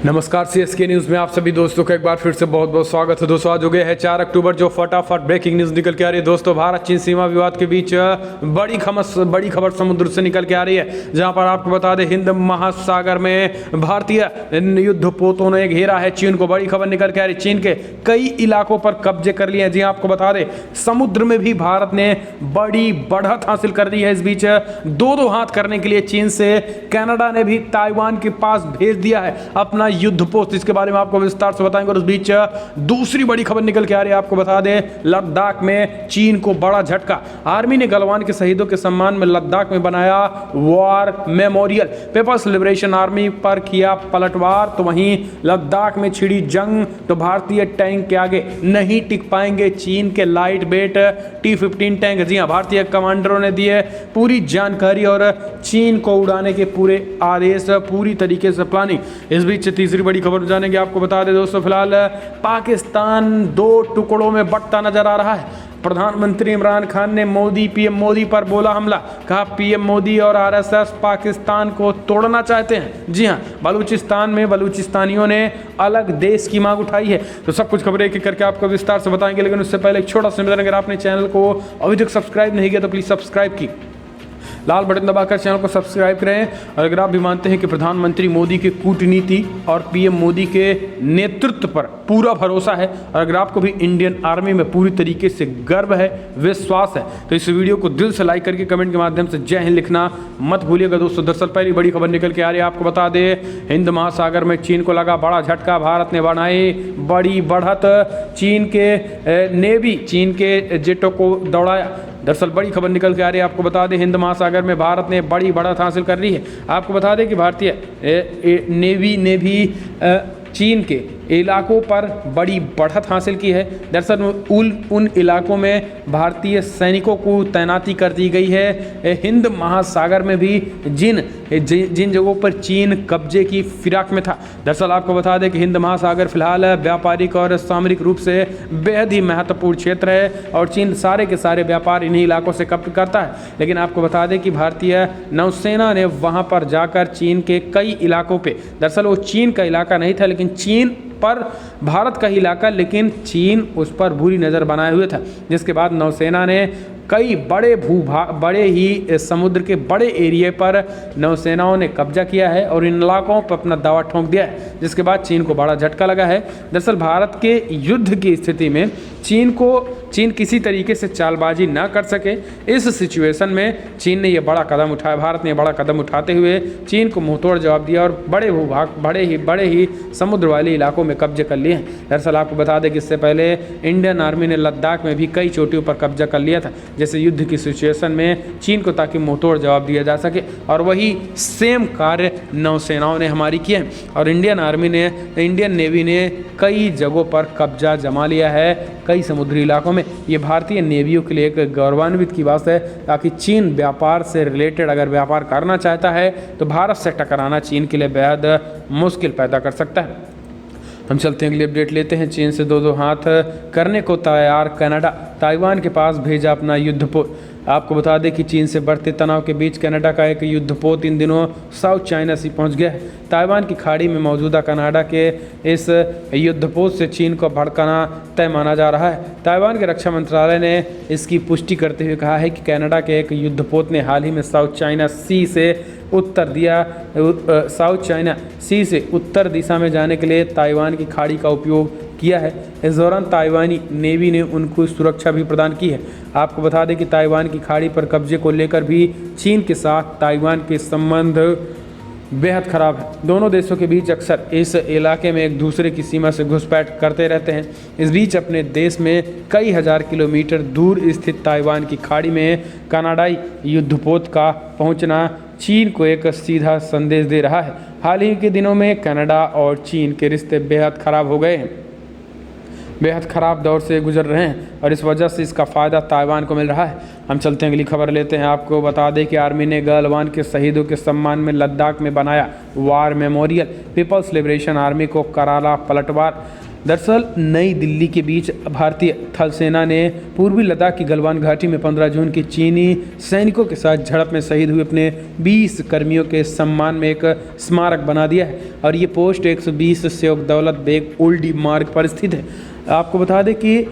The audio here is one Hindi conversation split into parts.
नमस्कार सीएसके न्यूज़ में आप सभी दोस्तों का एक बार फिर से बहुत बहुत स्वागत है। दोस्तों आज हो गया है 4 अक्टूबर, जो फटाफट ब्रेकिंग न्यूज़ निकल के आ रही है। दोस्तों भारत चीन सीमा विवाद के बीच बड़ी खबर समुद्र से निकल के आ रही है, जहां पर आपको बता दें हिंद महासागर में भारतीय युद्धपोतों ने घेरा है चीन को। बड़ी खबर निकल के आ रही है, चीन के कई इलाकों पर कब्जे कर लिए हैं। जी आपको बता दें समुद्र में भी भारत ने बड़ी बढ़त हासिल कर ली है। इस बीच दो हाथ करने के लिए चीन से कनाडा ने भी ताइवान के पास भेज दिया है अपना युद्धपोत। इसके बारे में आपको विस्तार से बताएंगे। और उस बीच दूसरी बड़ी खबर निकल के आ रही है, आपको बता दें लद्दाख में चीन को बड़ा झटका। आर्मी ने गलवान के शहीदों के सम्मान में लद्दाख में बनाया war memorial. People's Liberation Army पर किया पलटवार, तो वहीं लद्दाख में छिड़ी जंग, तो भारतीय टैंक के आगे नहीं टिक पाएंगे चीन के लाइट वेट T-15 टैंक। जी हां, भारतीय कमांडरों ने दिए पूरी जानकारी और चीन को उड़ाने के पूरे आदेश, पूरी तरीके से प्लानिंग। इस बीच तीसरी बड़ी खबर जानेंगे। आपको बता दें दोस्तों फिलहाल पाकिस्तान दो टुकड़ों में बंटता नजर आ रहा है। प्रधानमंत्री इमरान खान ने पीएम मोदी पर बोला हमला। कहा पीएम मोदी और आरएसएस पाकिस्तान को तोड़ना चाहते हैं। जी हां, बलूचिस्तान में बलूचिस्तानियों ने अलग देश की मांग उठाई है। तो सब कुछ खबरें एक करके आपको विस्तार से बताएंगे, लेकिन उससे पहले एक छोटा सा निवेदन, अगर आपने चैनल को अभी तक सब्सक्राइब नहीं किया तो प्लीज सब्सक्राइब की लाल बटन दबाकर चैनल को सब्सक्राइब करें। और अगर आप भी मानते हैं कि प्रधानमंत्री मोदी की कूटनीति और पीएम मोदी के नेतृत्व पर पूरा भरोसा है, और अगर आपको भी इंडियन आर्मी में पूरी तरीके से गर्व है, विश्वास है, तो इस वीडियो को दिल से लाइक करके कमेंट के माध्यम से जय हिंद लिखना मत भूलिएगा। दोस्तों दरअसल पहली बड़ी खबर निकल के आ रही है, आपको बता दें हिंद महासागर में चीन को लगा बड़ा झटका। भारत ने बनाई बड़ी बढ़त, चीन के नेवी चीन के जेटों को दौड़ाया। दरअसल बड़ी खबर निकल के आ रही है, आपको बता दें हिंद महासागर में भारत ने बड़ी बढ़त हासिल कर ली है। आपको बता दें कि भारतीय नेवी ने भी चीन के इलाकों पर बड़ी बढ़त हासिल की है। दरअसल उन इलाकों में भारतीय सैनिकों को तैनाती कर दी गई है। हिंद महासागर में भी जिन जगहों पर चीन कब्जे की फिराक में था। दरअसल आपको बता दें कि हिंद महासागर फिलहाल व्यापारिक और सामरिक रूप से बेहद ही महत्वपूर्ण क्षेत्र है, और चीन सारे के सारे व्यापार इन्हीं इलाकों से करता है। लेकिन आपको बता दें कि भारतीय नौसेना ने वहाँ पर जाकर चीन के कई इलाकों पर, दरअसल वो चीन का इलाका नहीं था लेकिन चीन पर भारत का इलाका, लेकिन चीन उस पर बुरी नज़र बनाए हुए था। जिसके बाद नौसेना ने कई बड़े ही समुद्र के बड़े एरिया पर नौसेनाओं ने कब्जा किया है और इन इलाकों पर अपना दावा ठोंक दिया है, जिसके बाद चीन को बड़ा झटका लगा है। दरअसल भारत के युद्ध की स्थिति में चीन किसी तरीके से चालबाजी ना कर सके, इस सिचुएशन में चीन ने यह बड़ा कदम उठाया। भारत ने बड़ा कदम उठाते हुए चीन को मुंहतोड़ जवाब दिया और बड़े ही समुद्र वाले इलाकों में कब्जे कर लिए हैं। दरअसल आपको बता दें कि इससे पहले इंडियन आर्मी ने लद्दाख में भी कई चोटियों पर कब्जा कर लिया था, जैसे युद्ध की सिचुएशन में चीन को, ताकि मुंहतोड़ जवाब दिया जा सके। और वही सेम कार्य नौसेनाओं ने हमारी किया है, और इंडियन नेवी ने कई जगहों पर कब्जा जमा लिया है, कई समुद्री इलाकों में। ये भारतीय नेवियों के लिए एक गौरवान्वित की बात है, ताकि चीन व्यापार से रिलेटेड अगर व्यापार करना चाहता है तो भारत से टकराना चीन के लिए बेहद मुश्किल पैदा कर सकता है। हम चलते हैं अगली अपडेट लेते हैं। चीन से दो हाथ करने को तैयार कनाडा, ताइवान के पास भेजा अपना युद्धपोत। आपको बता दें कि चीन से बढ़ते तनाव के बीच कनाडा का एक युद्धपोत इन दिनों साउथ चाइना सी पहुंच गया है। ताइवान की खाड़ी में मौजूदा कनाडा के इस युद्धपोत से चीन को भड़काना तय माना जा रहा है। ताइवान के रक्षा मंत्रालय ने इसकी पुष्टि करते हुए कहा है कि कनाडा के एक युद्धपोत ने हाल ही में साउथ चाइना सी से उत्तर दिशा में जाने के लिए ताइवान की खाड़ी का उपयोग किया है। इस दौरान ताइवानी नेवी ने उनको सुरक्षा भी प्रदान की है। आपको बता दें कि ताइवान की खाड़ी पर कब्जे को लेकर भी चीन के साथ ताइवान के संबंध बेहद खराब है। दोनों देशों के बीच अक्सर इस इलाके में एक दूसरे की सीमा से घुसपैठ करते रहते हैं। इस बीच अपने देश में कई हजार किलोमीटर दूर स्थित ताइवान की खाड़ी में कनाडाई युद्धपोत का पहुंचना चीन को एक सीधा संदेश दे रहा है। हाल ही के दिनों में कनाडा और चीन के रिश्ते बेहद खराब हो गए हैं, बेहद ख़राब दौर से गुजर रहे हैं, और इस वजह से इसका फ़ायदा ताइवान को मिल रहा है। हम चलते हैं अगली खबर लेते हैं। आपको बता दें कि आर्मी ने गलवान के शहीदों के सम्मान में लद्दाख में बनाया war memorial. People's Liberation Army को करारा पलटवार। दरअसल नई दिल्ली के बीच भारतीय थल सेना ने पूर्वी लद्दाख की गलवान घाटी में 15 जून के चीनी सैनिकों के साथ झड़प में शहीद हुए अपने 20 कर्मियों के सम्मान में एक स्मारक बना दिया है और ये पोस्ट 120 शेख दौलत बेग ओल्डी मार्ग पर स्थित है। आपको बता दें कि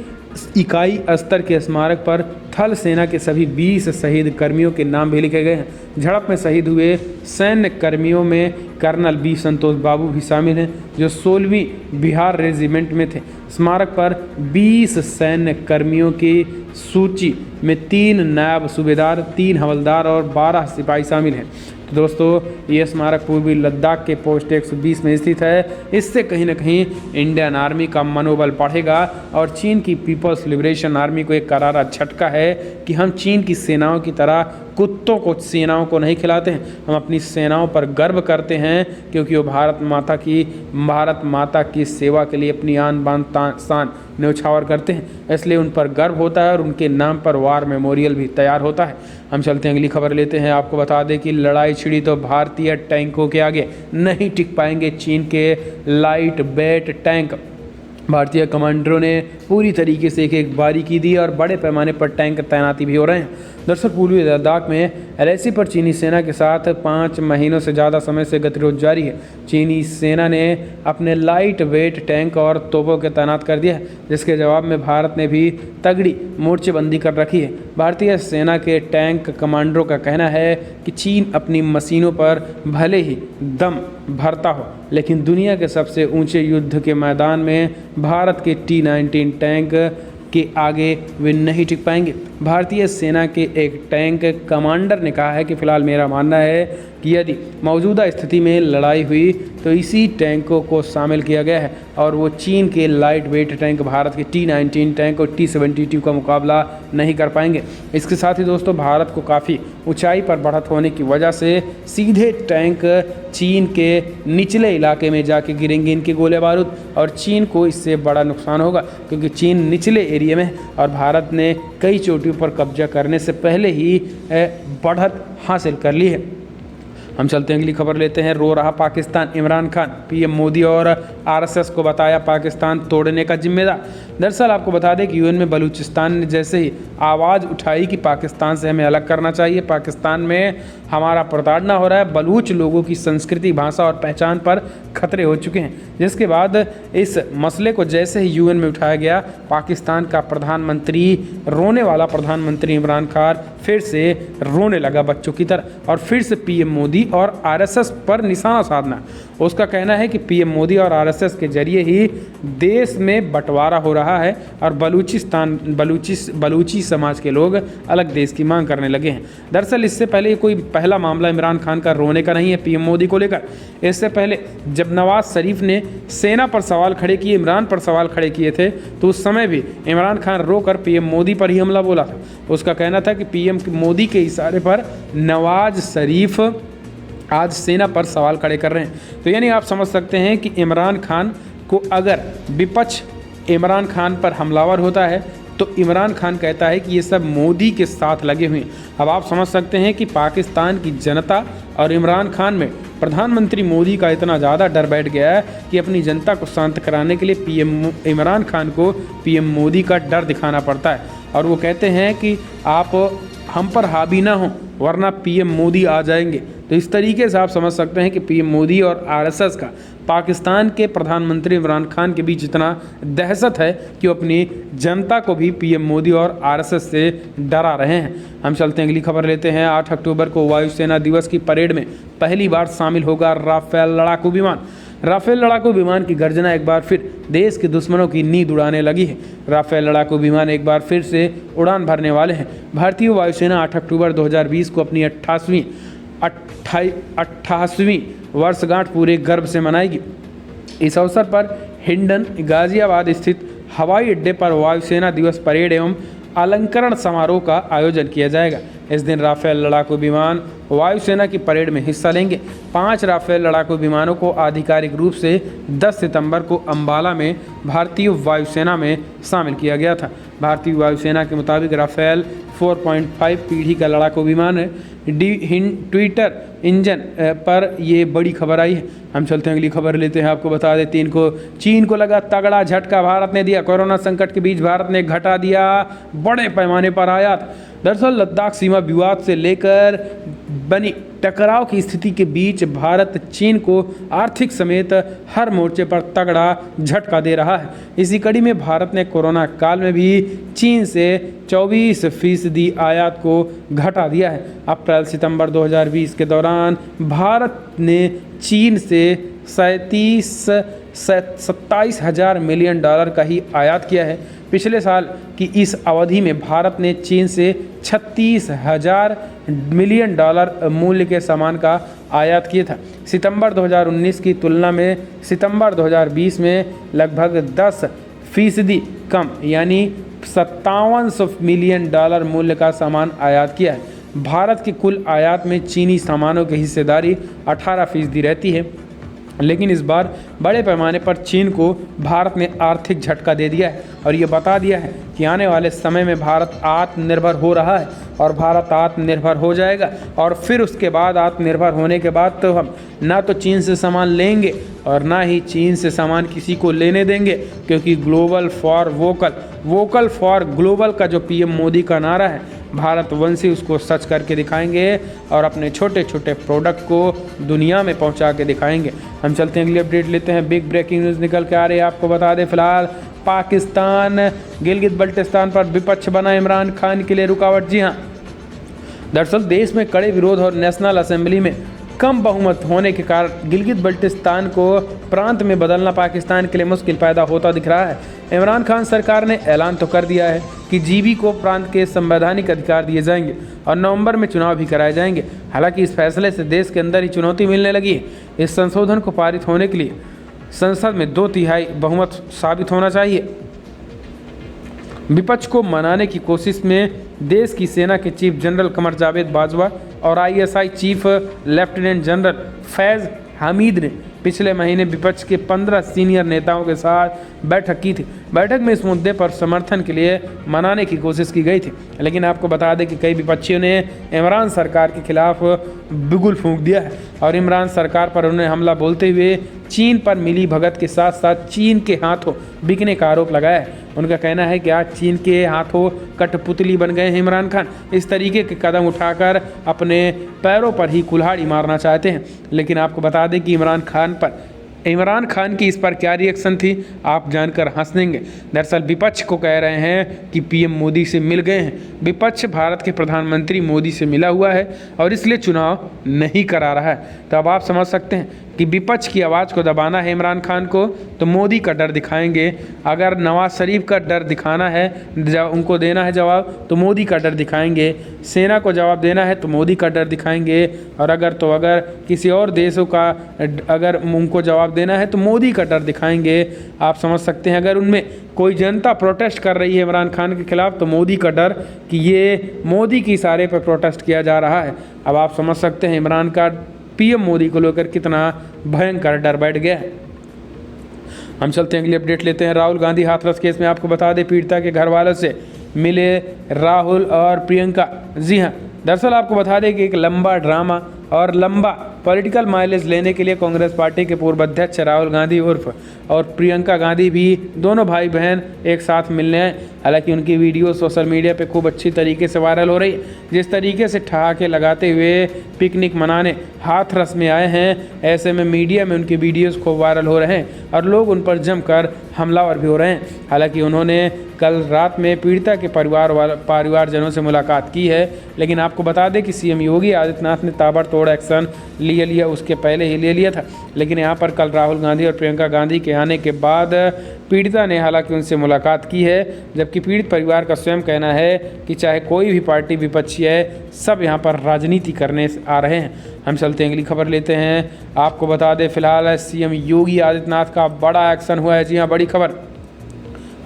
इकाई स्तर के स्मारक पर थल सेना के सभी 20 शहीद कर्मियों के नाम भी लिखे गए हैं। झड़प में शहीद हुए सैन्य कर्मियों में कर्नल बी संतोष बाबू भी शामिल हैं, जो 16वीं बिहार रेजिमेंट में थे। स्मारक पर 20 सैन्य कर्मियों की सूची में 3 नायब सूबेदार, 3 हवलदार और 12 सिपाही शामिल हैं। तो दोस्तों ये स्मारक पूर्वी लद्दाख के पोस्ट 120 में स्थित है। इससे कहीं ना कहीं इंडियन आर्मी का मनोबल बढ़ेगा और चीन की पीपल्स लिबरेशन आर्मी को एक करारा झटका है कि हम चीन की सेनाओं की तरह कुत्तों को सेनाओं को नहीं खिलाते हैं। हम अपनी सेनाओं पर गर्व करते हैं क्योंकि वो भारत माता की सेवा के लिए अपनी आन बान शान न्यौछावर करते हैं, इसलिए उन पर गर्व होता है और उनके नाम पर वार मेमोरियल भी तैयार होता है। हम चलते हैं अगली खबर लेते हैं। आपको बता दें कि लड़ाई छिड़ी तो भारतीय टैंकों के आगे नहीं टिक पाएंगे चीन के लाइट वेट टैंक। भारतीय कमांडरों ने पूरी तरीके से एक बारीकी दी और बड़े पैमाने पर टैंक तैनाती भी हो रहे हैं। दरअसल पूर्वी लद्दाख में एलएसी पर चीनी सेना के साथ 5 महीनों से ज़्यादा समय से गतिरोध जारी है। चीनी सेना ने अपने लाइट वेट टैंक और तोपों के तैनात कर दिया है, जिसके जवाब में भारत ने भी तगड़ी मोर्चेबंदी कर रखी है। भारतीय सेना के टैंक कमांडरों का कहना है कि चीन अपनी मशीनों पर भले ही दम भरता हो, लेकिन दुनिया के सबसे ऊंचे युद्ध के मैदान में भारत के T-19 टैंक के आगे वे नहीं टिक पाएंगे। भारतीय सेना के एक टैंक कमांडर ने कहा है कि फ़िलहाल मेरा मानना है कि यदि मौजूदा स्थिति में लड़ाई हुई तो इसी टैंकों को शामिल किया गया है और वो चीन के लाइट वेट टैंक भारत के T-19 टैंक और T-72 का मुकाबला नहीं कर पाएंगे। इसके साथ ही दोस्तों भारत को काफ़ी ऊंचाई पर बढ़त होने की वजह से सीधे टैंक चीन के निचले इलाके में जाके गिरेंगे इनके गोले बारूद, और चीन को इससे बड़ा नुकसान होगा क्योंकि चीन निचले एरिया में और भारत ने कई चोटियों पर कब्जा करने से पहले ही बढ़त हासिल कर ली है। हम चलते हैं अगली खबर लेते हैं। रो रहा पाकिस्तान, इमरान खान, पीएम मोदी और आरएसएस को बताया पाकिस्तान तोड़ने का जिम्मेदार। दरअसल आपको बता दें कि यूएन में बलूचिस्तान ने जैसे ही आवाज़ उठाई कि पाकिस्तान से हमें अलग करना चाहिए, पाकिस्तान में हमारा प्रताड़ना हो रहा है, बलूच लोगों की संस्कृति, भाषा और पहचान पर खतरे हो चुके हैं, जिसके बाद इस मसले को जैसे ही यूएन में उठाया गया, पाकिस्तान का प्रधानमंत्री, रोने वाला प्रधानमंत्री इमरान खान फिर से रोने लगा बच्चों की तरह और फिर से पीएम मोदी और आरएसएस पर निशाना साधना। उसका कहना है कि पीएम मोदी और आरएसएस के जरिए ही देश में बंटवारा हो रहा है और बलूची समाज के लोग अलग देश की मांग करने लगे हैं। दरअसल इससे पहले कोई पहला मामला इमरान खान का रोने का नहीं है पीएम मोदी को लेकर। इससे पहले जब नवाज शरीफ ने सेना पर सवाल खड़े किए, इमरान पर सवाल खड़े किए थे, तो उस समय भी इमरान खान रोकर पीएम मोदी पर ही हमला बोला था। उसका कहना था कि पीएम मोदी के इशारे पर नवाज शरीफ आज सेना पर सवाल खड़े कर रहे हैं। तो यानी आप समझ सकते हैं कि इमरान खान को अगर विपक्ष इमरान खान पर हमलावर होता है तो इमरान खान कहता है कि ये सब मोदी के साथ लगे हुए हैं। अब आप समझ सकते हैं कि पाकिस्तान की जनता और इमरान खान में प्रधानमंत्री मोदी का इतना ज़्यादा डर बैठ गया है कि अपनी जनता को शांत कराने के लिए इमरान खान को पीएम मोदी का डर दिखाना पड़ता है और वो कहते हैं कि आप हम पर हावी ना हो वरना पीएम मोदी आ जाएंगे। तो इस तरीके से आप समझ सकते हैं कि पीएम मोदी और आरएसएस का पाकिस्तान के प्रधानमंत्री इमरान खान के बीच इतना दहशत है कि वो अपनी जनता को भी पीएम मोदी और आरएसएस से डरा रहे हैं। हम चलते हैं अगली खबर लेते हैं। 8 अक्टूबर को वायुसेना दिवस की परेड में पहली बार शामिल होगा राफेल लड़ाकू विमान। राफेल लड़ाकू विमान की गर्जना एक बार फिर देश के दुश्मनों की नींद उड़ाने लगी है। राफेल लड़ाकू विमान एक बार फिर से उड़ान भरने वाले हैं। भारतीय वायुसेना 8 अक्टूबर 2020 को अपनी 88वीं वर्षगांठ पूरे गर्व से मनाएगी। इस अवसर पर हिंडन गाजियाबाद स्थित हवाई अड्डे पर वायुसेना दिवस परेड एवं अलंकरण समारोह का आयोजन किया जाएगा। इस दिन राफेल लड़ाकू विमान वायुसेना की परेड में हिस्सा लेंगे। 5 राफेल लड़ाकू विमानों को आधिकारिक रूप से 10 सितंबर को अंबाला में भारतीय वायुसेना में शामिल किया गया था। भारतीय वायुसेना के मुताबिक राफेल 4.5 पीढ़ी का लड़ाकू विमान है। ट्विटर इंजन पर ये बड़ी खबर आई है। हम चलते हैं अगली खबर लेते हैं। आपको बता देते हैं चीन को लगा तगड़ा झटका, भारत ने दिया। कोरोना संकट के बीच भारत ने घटा दिया बड़े पैमाने पर आयात। दरअसल लद्दाख सीमा विवाद से लेकर बनी टकराव की स्थिति के बीच भारत चीन को आर्थिक समेत हर मोर्चे पर तगड़ा झटका दे रहा है। इसी कड़ी में भारत ने कोरोना काल में भी चीन से 24% आयात को घटा दिया है। अप्रैल सितंबर 2020 के दौरान भारत ने चीन से 27,000 मिलियन डॉलर का ही आयात किया है। पिछले साल की इस अवधि में भारत ने चीन से 36,000 मिलियन डॉलर मूल्य के सामान का आयात किया था। सितंबर 2019 की तुलना में सितंबर 2020 में लगभग 10% कम यानी 5700 मिलियन डॉलर मूल्य का सामान आयात किया है। भारत के कुल आयात में चीनी सामानों की हिस्सेदारी 18% रहती है, लेकिन इस बार बड़े पैमाने पर चीन को भारत ने आर्थिक झटका दे दिया है और ये बता दिया है कि आने वाले समय में भारत आत्मनिर्भर हो रहा है और भारत आत्मनिर्भर हो जाएगा। और फिर उसके बाद आत्मनिर्भर होने के बाद तो हम ना तो चीन से सामान लेंगे और ना ही चीन से सामान किसी को लेने देंगे, क्योंकि global for vocal, vocal for global का जो पीएम मोदी का नारा है, भारतवंशी उसको सच करके दिखाएंगे और अपने छोटे छोटे प्रोडक्ट को दुनिया में पहुंचा के दिखाएंगे। हम चलते हैं अगली अपडेट लेते हैं। बिग ब्रेकिंग न्यूज़ निकल के आ रही है। आपको बता दें फिलहाल पाकिस्तान गिलगित बल्टिस्तान पर विपक्ष बना इमरान खान के लिए रुकावट। जी हाँ, दरअसल देश में कड़े विरोध और नेशनल असेंबली में कम बहुमत होने के कारण गिलगित बल्टिस्तान को प्रांत में बदलना पाकिस्तान के लिए मुश्किल पैदा होता दिख रहा है। इमरान खान सरकार ने ऐलान तो कर दिया है कि जीबी को प्रांत के संवैधानिक अधिकार दिए जाएंगे और नवंबर में चुनाव भी कराए जाएंगे। हालांकि इस फैसले से देश के अंदर ही चुनौती मिलने लगी है। इस संशोधन को पारित होने के लिए संसद में 2/3 बहुमत साबित होना चाहिए। विपक्ष को मनाने की कोशिश में देश की सेना के चीफ जनरल कमर जावेद बाजवा और आईएसआई चीफ लेफ्टिनेंट जनरल फैज़ हामिद ने पिछले महीने विपक्ष के 15 सीनियर नेताओं के साथ बैठक की थी। बैठक में इस मुद्दे पर समर्थन के लिए मनाने की कोशिश की गई थी, लेकिन आपको बता दें कि कई विपक्षियों ने इमरान सरकार के खिलाफ बिगुल फूंक दिया है और इमरान सरकार पर उन्हें हमला बोलते हुए चीन पर मिली भगत के साथ साथ चीन के हाथों बिकने का आरोप लगाया है। उनका कहना है कि आज चीन के हाथों कठपुतली बन गए हैं इमरान खान। इस तरीके के कदम उठाकर अपने पैरों पर ही कुल्हाड़ी मारना चाहते हैं। लेकिन आपको बता दें कि इमरान खान की इस पर क्या रिएक्शन थी, आप जानकर हंस देंगे। दरअसल विपक्ष को कह रहे हैं कि पीएम मोदी से मिल गए हैं। विपक्ष भारत के प्रधानमंत्री मोदी से मिला हुआ है और इसलिए चुनाव नहीं करा रहा है। तो अब आप समझ सकते हैं कि विपक्ष की आवाज़ को दबाना है इमरान खान को तो मोदी का डर दिखाएंगे। अगर नवाज शरीफ का डर दिखाना है, उनको देना है जवाब तो मोदी का डर दिखाएंगे। सेना को जवाब देना है तो मोदी का डर दिखाएंगे। और अगर किसी और देशों का अगर उनको जवाब देना है तो मोदी का डर दिखाएंगे। आप समझ सकते हैं अगर उनमें कोई जनता प्रोटेस्ट कर रही है इमरान खान के खिलाफ तो मोदी का डर कि ये मोदी के इशारे पर प्रोटेस्ट किया जा रहा है। अब आप समझ सकते हैं इमरान का पीएम मोदी को लेकर कितना भयंकर डर बैठ गया है। हम चलते हैं अगली अपडेट लेते हैं। राहुल गांधी हाथरस केस में आपको बता दें पीड़िता के घर वालों से मिले राहुल और प्रियंका। जी हाँ, दरअसल आपको बता दें कि एक लंबा ड्रामा और लंबा पॉलिटिकल माइलेज लेने के लिए कांग्रेस पार्टी के पूर्व अध्यक्ष राहुल गांधी उर्फ और प्रियंका गांधी भी दोनों भाई बहन एक साथ मिलने आए। हालांकि उनकी वीडियो सोशल मीडिया पे खूब अच्छी तरीके से वायरल हो रही है। जिस तरीके से ठहाके लगाते हुए पिकनिक मनाने हाथरस में आए हैं, ऐसे में मीडिया में उनकी वीडियोस खूब वायरल हो रहे हैं और लोग उन पर जमकर हमलावर भी हो रहे हैं। हालांकि उन्होंने कल रात में पीड़िता के परिवारजनों से मुलाकात की है, लेकिन आपको बता दें कि सीएम योगी आदित्यनाथ ने ताबड़तोड़ एक्शन लिया उसके पहले ही ले लिया था। लेकिन यहाँ पर कल राहुल गांधी और प्रियंका गांधी के आने के बाद पीड़िता ने हालांकि उनसे मुलाकात की है, जबकि पीड़ित परिवार का स्वयं कहना है कि चाहे कोई भी पार्टी विपक्षी है, सब यहाँ पर राजनीति करने आ रहे हैं। हम चलते हैं अगली खबर लेते हैं। आपको बता दें फिलहाल सीएम योगी आदित्यनाथ का बड़ा एक्शन हुआ है। जी हाँ, बड़ी खबर।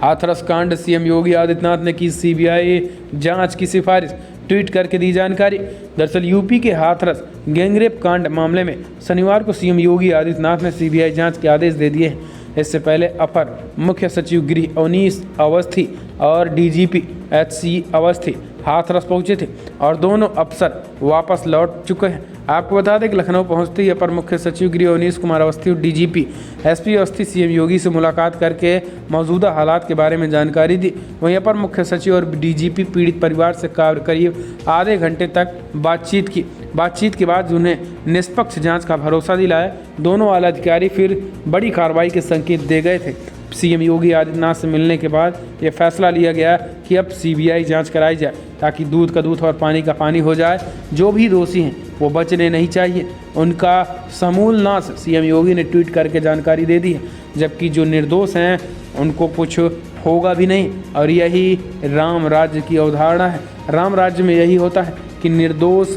हाथरस कांड, सीएम योगी आदित्यनाथ ने की सीबीआई जांच की सिफारिश, ट्वीट करके दी जानकारी। दरअसल यूपी के हाथरस गैंगरेप कांड मामले में शनिवार को सीएम योगी आदित्यनाथ ने सीबीआई जांच के आदेश दे दिए हैं। इससे पहले अपर मुख्य सचिव गृह अवनीश अवस्थी और डीजीपी एचसी अवस्थी हाथरस पहुंचे थे और दोनों अफसर वापस लौट चुके हैं। आपको बता दें कि लखनऊ पहुंचते ही अपर मुख्य सचिव गृह अवनीश कुमार अवस्थी और डीजीपी एसपी अवस्थी सीएम योगी से मुलाकात करके मौजूदा हालात के बारे में जानकारी दी। वहीं अपर मुख्य सचिव और डीजीपी पीड़ित परिवार से करीब आधे घंटे तक बातचीत के बाद उन्हें निष्पक्ष जांच का भरोसा दिलाया। दोनों आला अधिकारी फिर बड़ी कार्रवाई के संकेत दे गए थे। सीएम योगी आदित्यनाथ से मिलने के बाद यह फैसला लिया गया कि अब सीबीआई जांच कराई जाए ताकि दूध का दूध और पानी का पानी हो जाए। जो भी दोषी हैं वो बचने नहीं चाहिए, उनका समूल नाश सीएम योगी ने ट्वीट करके जानकारी दे दी है, जबकि जो निर्दोष हैं उनको कुछ होगा भी नहीं। और यही राम राज्य की अवधारणा है। राम राज्य में यही होता है कि निर्दोष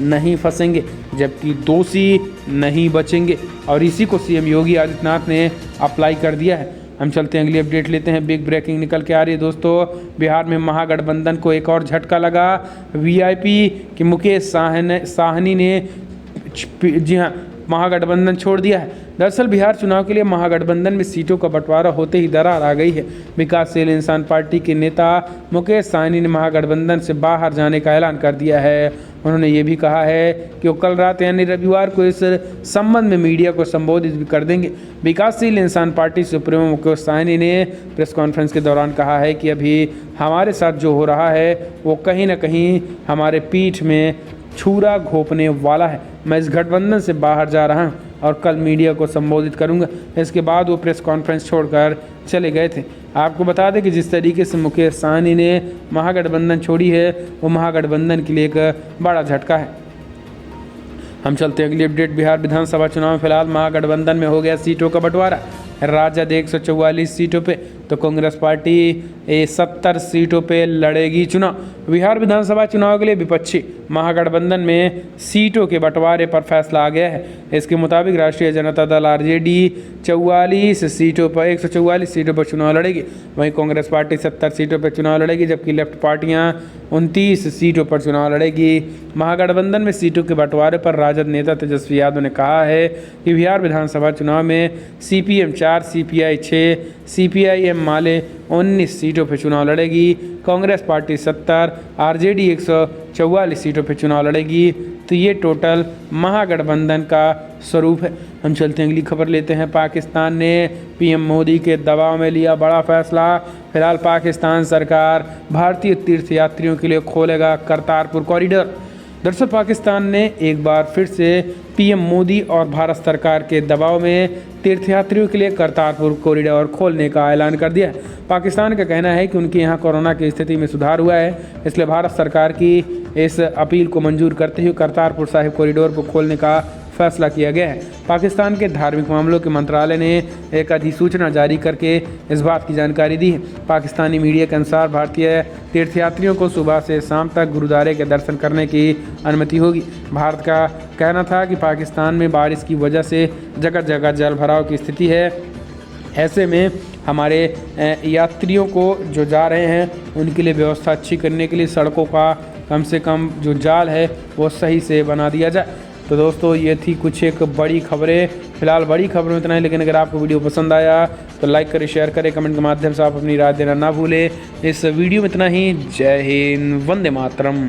नहीं फंसेंगे जबकि दोषी नहीं बचेंगे, और इसी को सीएम योगी आदित्यनाथ ने अप्लाई कर दिया है। हम चलते हैं अगली अपडेट लेते हैं। बिग ब्रेकिंग निकल के आ रही है दोस्तों, बिहार में महागठबंधन को एक और झटका लगा। वीआईपी के मुकेश साहनी ने जी हाँ महागठबंधन छोड़ दिया है। दरअसल बिहार चुनाव के लिए महागठबंधन में सीटों का बंटवारा होते ही दरार आ गई है। विकासशील इंसान पार्टी के नेता मुकेश साहनी ने महागठबंधन से बाहर जाने का ऐलान कर दिया है। उन्होंने ये भी कहा है कि वो कल रात यानी रविवार को इस संबंध में मीडिया को संबोधित भी कर देंगे। विकासशील इंसान पार्टी सुप्रीमो मुकेश साहनी ने प्रेस कॉन्फ्रेंस के दौरान कहा है कि अभी हमारे साथ जो हो रहा है वो कहीं ना कहीं हमारे पीठ में छुरा घोंपने वाला है। मैं इस गठबंधन से बाहर जा रहा हूं और कल मीडिया को संबोधित करूंगा। इसके बाद वो प्रेस कॉन्फ्रेंस छोड़कर चले गए थे। आपको बता दें कि जिस तरीके से मुकेश साहनी ने महागठबंधन छोड़ी है वो महागठबंधन के लिए एक बड़ा झटका है। हम चलते हैं अगली अपडेट। बिहार विधानसभा चुनाव में फिलहाल महागठबंधन में हो गया सीटों का बंटवारा। राजद 144 सीटों पे तो कांग्रेस पार्टी 70 सीटों पे लड़ेगी चुनाव। बिहार विधानसभा चुनाव के लिए विपक्षी महागठबंधन में सीटों के बंटवारे पर फैसला आ गया है। इसके मुताबिक राष्ट्रीय जनता दल आरजेडी 144 सीटों पर चुनाव लड़ेगी। वहीं कांग्रेस पार्टी 70 सीटों पर चुनाव लड़ेगी, जबकि लेफ्ट पार्टियां 29 सीटों पर चुनाव लड़ेगी। महागठबंधन में सीटों के बंटवारे पर राजद नेता तेजस्वी यादव ने कहा है कि बिहार विधानसभा चुनाव में सीपीएम 4, सीपीआई 6, सीपीआईएम माले 19 सीटों पर चुनाव लड़ेगी। कांग्रेस पार्टी 70, आरजेडी 144 सीटों पर चुनाव लड़ेगी। तो ये टोटल महागठबंधन का स्वरूप है। हम चलते हैं अगली खबर लेते हैं। पाकिस्तान ने पीएम मोदी के दबाव में लिया बड़ा फैसला। फिलहाल पाकिस्तान सरकार भारतीय तीर्थयात्रियों के लिए खोलेगा करतारपुर कॉरिडोर। दरअसल पाकिस्तान ने एक बार फिर से पीएम मोदी और भारत सरकार के दबाव में तीर्थयात्रियों के लिए करतारपुर कॉरिडोर खोलने का ऐलान कर दिया है। पाकिस्तान का कहना है कि उनके यहाँ कोरोना की स्थिति में सुधार हुआ है, इसलिए भारत सरकार की इस अपील को मंजूर करते हुए करतारपुर साहिब कॉरिडोर को खोलने का फैसला किया गया है। पाकिस्तान के धार्मिक मामलों के मंत्रालय ने एक अधिसूचना जारी करके इस बात की जानकारी दी है। पाकिस्तानी मीडिया के अनुसार भारतीय तीर्थयात्रियों को सुबह से शाम तक गुरुद्वारे के दर्शन करने की अनुमति होगी। भारत का कहना था कि पाकिस्तान में बारिश की वजह से जगह जगह जल भराव की स्थिति है। ऐसे में हमारे यात्रियों को जो जा रहे हैं उनके लिए व्यवस्था अच्छी करने के लिए सड़कों का कम से कम जो जाल है वो सही से बना दिया जाए। तो दोस्तों ये थी कुछ एक बड़ी खबरें। फिलहाल बड़ी खबरों में इतना ही, लेकिन अगर आपको वीडियो पसंद आया तो लाइक करें, शेयर करें, कमेंट के माध्यम से आप अपनी राय देना ना भूलें। इस वीडियो में इतना ही। जय हिंद, वंदे मातरम।